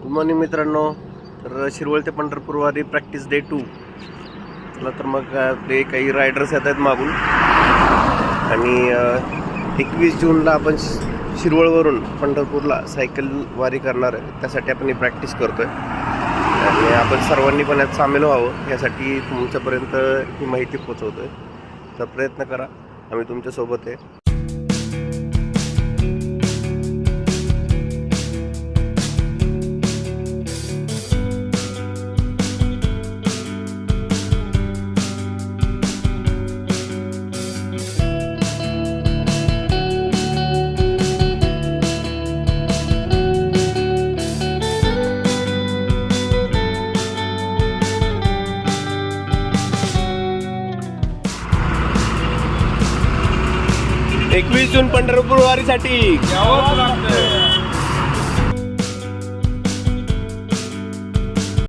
Good morning मित्रांनो. तर शिरवळ ते पंढरपूर वारी प्रॅक्टिस डे 2. चला तर मग आपले काही रायडर्स येत आहेत मागून आणि 21 जूनला आपण शिरवळवरून पंढरपूरला सायकल वारी करणार आहे. त्यासाठी आपण ही प्रॅक्टिस करतोय आणि आपण सर्वांनी पण यात सामील व्हावं यासाठी तुमच्यापर्यंत ही माहिती पोहोचवतोय. तर प्रयत्न करा, आम्ही तुमच्यासोबत आहे. जून पंढरपूर वारीसाठी यावंच लागतंय.